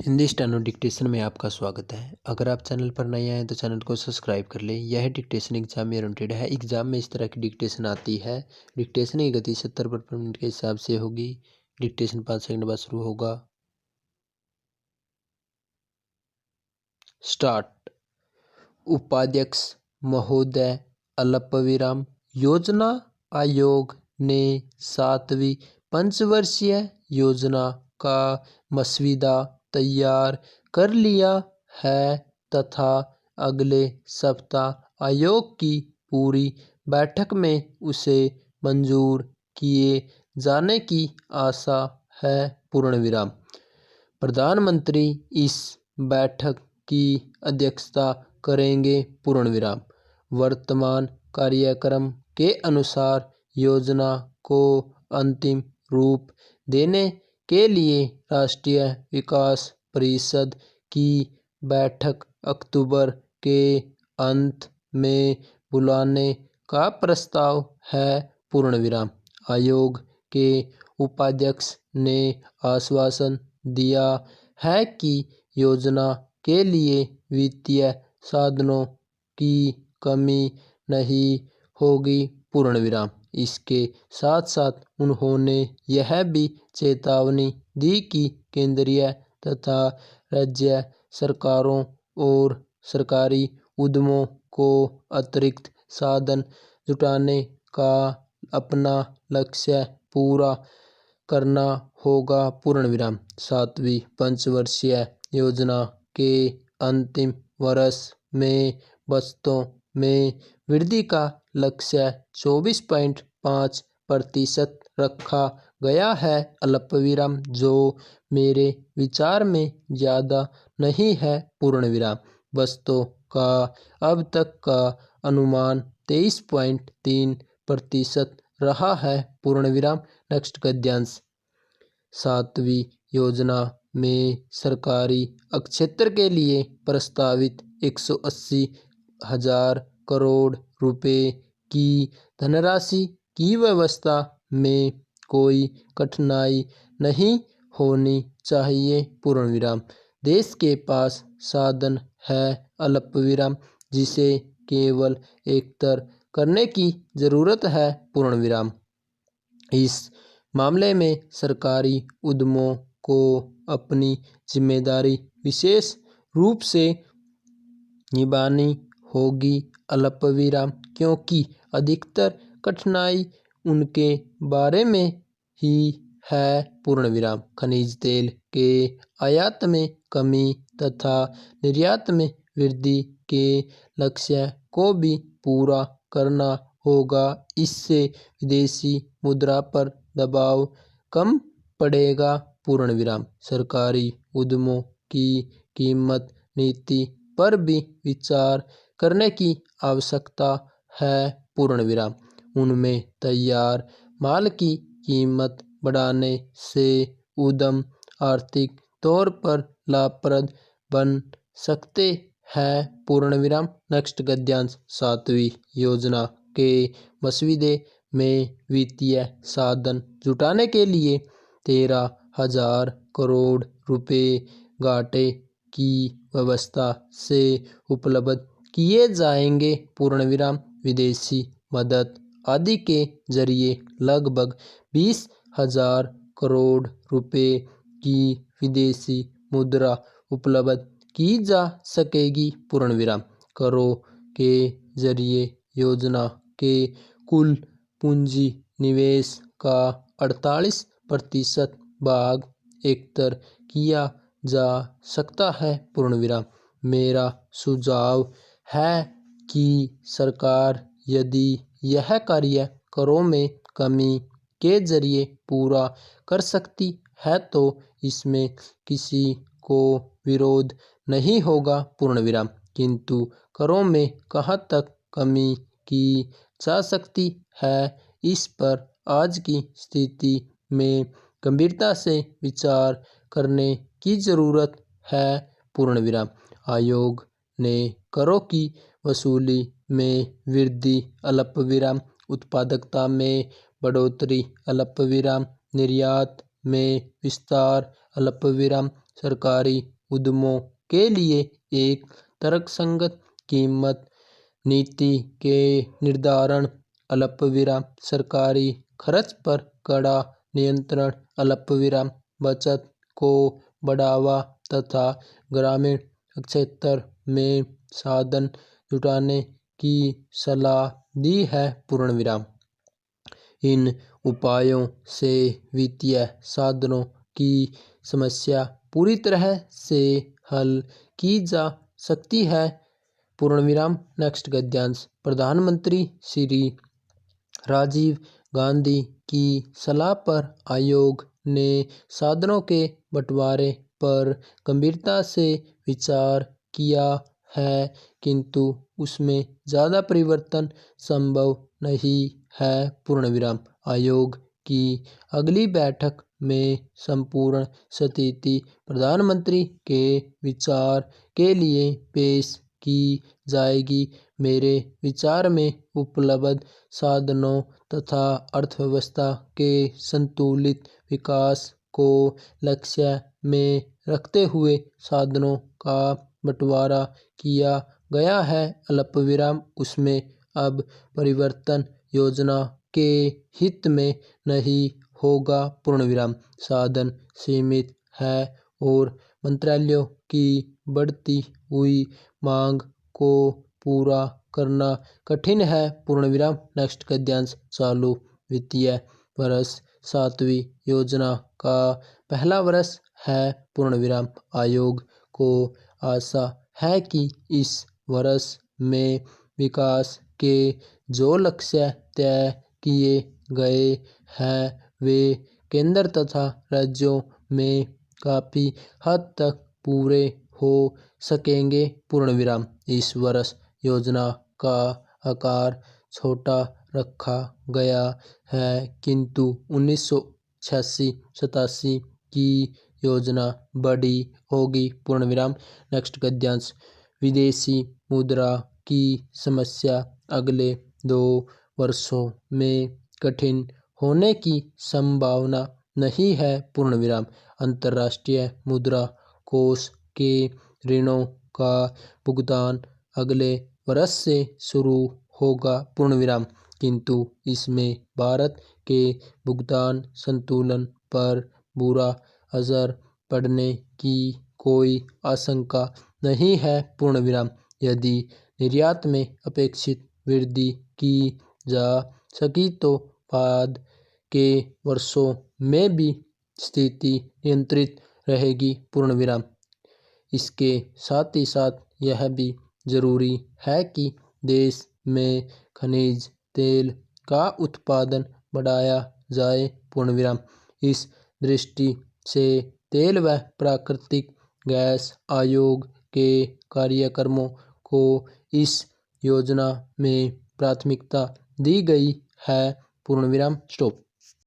Hindi steno dictation में आपका स्वागत है। अगर आप चैनल पर नए आए तो चैनल को सब्सक्राइब कर लें। यह डिक्टेशन एग्जाम में ओरिएंटेड है। एग्जाम में इस तरह की डिक्टेशन आती है। डिक्टेशन की गति 70/मिनट के हिसाब से होगी। डिक्टेशन 5 सेकंड बाद शुरू होगा। स्टार्ट। उपाध्यक्ष महोदय अल्पविराम योजना आयोग ने 7वीं पंचवर्षीय योजना का मसौदा तैयार कर लिया है तथा अगले सप्ताह आयोग की पूरी बैठक में उसे मंजूर किए जाने की आशा है। पूर्णविराम। प्रधानमंत्री इस बैठक की अध्यक्षता करेंगे। पूर्णविराम। वर्तमान कार्यक्रम के अनुसार योजना को अंतिम रूप देने के लिए राष्ट्रीय विकास परिषद की बैठक अक्टूबर के अंत में बुलाने का प्रस्ताव है। पूर्णविराम। आयोग के उपाध्यक्ष ने आश्वासन दिया है कि योजना के लिए वित्तीय साधनों की कमी नहीं होगी। पूर्णविराम। इसके साथ साथ उन्होंने यह भी चेतावनी दी कि केंद्रीय तथा राज्य सरकारों और सरकारी उद्यमों को अतिरिक्त साधन जुटाने का अपना लक्ष्य पूरा करना होगा। पूर्णविराम। 7वीं पंचवर्षीय योजना के अंतिम वर्ष में बचतों में वृद्धि का लक्ष्य 24.5% रखा गया है। अल्पविराम। जो मेरे विचार में ज़्यादा नहीं है। पूर्णविराम। बचतों का अब तक का अनुमान 23.3% रहा है। पूर्णविराम। नेक्स्ट गद्यांश। 7वीं योजना में सरकारी क्षेत्र के लिए प्रस्तावित 180,000 करोड़ रुपए की धनराशि की व्यवस्था में कोई कठिनाई नहीं होनी चाहिए। पूर्णविराम। देश के पास साधन है। अल्पविराम। जिसे केवल एकत्र करने की जरूरत है। पूर्णविराम। इस मामले में सरकारी उद्यमों को अपनी जिम्मेदारी विशेष रूप से निभानी होगी। अल्पविराम। क्योंकि अधिकतर कठिनाई उनके बारे में ही है। पूर्णविराम। खनिज तेल के आयात में कमी तथा निर्यात में वृद्धि के लक्ष्य को भी पूरा करना होगा। इससे विदेशी मुद्रा पर दबाव कम पड़ेगा। पूर्णविराम। सरकारी उद्यमों की कीमत नीति पर भी विचार करने की आवश्यकता है। पूर्णविराम। उनमें तैयार माल की कीमत बढ़ाने से उद्यम आर्थिक तौर पर लाभप्रद बन सकते हैं। पूर्णविराम। नेक्स्ट गद्यांश। 7वीं योजना के मसौदे में वित्तीय साधन जुटाने के लिए 13,000 करोड़ रुपए घाटे की व्यवस्था से उपलब्ध किए जाएंगे। पूर्णविराम। विदेशी मदद आदि के जरिए लगभग 20,000 करोड़ रुपए की विदेशी मुद्रा उपलब्ध की जा सकेगी। पूर्णविराम। करों के जरिए योजना के कुल पूंजी निवेश का 48% भाग एकत्र किया जा सकता है। पूर्णविराम। मेरा सुझाव है कि सरकार यदि यह कार्य करों में कमी के जरिए पूरा कर सकती है तो इसमें किसी को विरोध नहीं होगा। पूर्णविराम। किंतु करों में कहाँ तक कमी की जा सकती है, इस पर आज की स्थिति में गंभीरता से विचार करने की जरूरत है। पूर्णविराम। आयोग ने करों की वसूली में वृद्धि। अल्पविराम। उत्पादकता में बढ़ोतरी। अल्पविराम। निर्यात में विस्तार। अल्पविराम। सरकारी उद्यमों के लिए एक तर्कसंगत कीमत नीति के निर्धारण, अल्पविराम सरकारी खर्च पर कड़ा नियंत्रण, अल्पविराम बचत को बढ़ावा तथा ग्रामीण क्षेत्र में साधन जुटाने की सलाह दी है। पूर्णविराम। इन उपायों से वित्तीय साधनों की समस्या पूरी तरह से हल की जा सकती है। पूर्णविराम। नेक्स्ट गद्यांश। प्रधानमंत्री श्री राजीव गांधी की सलाह पर आयोग ने साधनों के बंटवारे पर गंभीरता से विचार किया है, किंतु उसमें ज़्यादा परिवर्तन संभव नहीं है। पूर्णविराम। आयोग की अगली बैठक में संपूर्ण स्थिति प्रधानमंत्री के विचार के लिए पेश की जाएगी। मेरे विचार में उपलब्ध साधनों तथा अर्थव्यवस्था के संतुलित विकास को लक्ष्य में रखते हुए साधनों का बंटवारा किया गया है। अल्पविराम। उसमें अब परिवर्तन योजना के हित में नहीं होगा। पूर्णविराम। साधन सीमित है और मंत्रालयों की बढ़ती हुई मांग को पूरा करना कठिन है। पूर्णविराम। नेक्स्ट गद्यांश। चालू वित्तीय वर्ष 7वीं योजना का पहला वर्ष है। पूर्णविराम। आयोग को आशा है कि इस वर्ष में विकास के जो लक्ष्य तय किए गए हैं वे केंद्र तथा राज्यों में काफ़ी हद तक पूरे हो सकेंगे। पूर्णविराम। इस वर्ष योजना का आकार छोटा रखा गया है, किंतु 1986-87 की योजना बड़ी होगी। पूर्णविराम। नेक्स्ट गद्यांश। विदेशी मुद्रा की समस्या अगले 2 वर्षों में कठिन होने की संभावना नहीं है। पूर्णविराम। अंतर्राष्ट्रीय मुद्रा कोष के ऋणों का भुगतान अगले वर्ष से शुरू होगा। पूर्णविराम। किंतु इसमें भारत के भुगतान संतुलन पर बुरा असर पड़ने की कोई आशंका नहीं है। पूर्णविराम। यदि निर्यात में अपेक्षित वृद्धि की जा सकी तो बाद के वर्षों में भी स्थिति नियंत्रित रहेगी। पूर्णविराम। इसके साथ ही साथ यह भी जरूरी है कि देश में खनिज तेल का उत्पादन बढ़ाया जाए। पूर्णविराम। इस दृष्टि से तेल व प्राकृतिक गैस आयोग के कार्यक्रमों को इस योजना में प्राथमिकता दी गई है। पूर्णविराम। स्टॉप।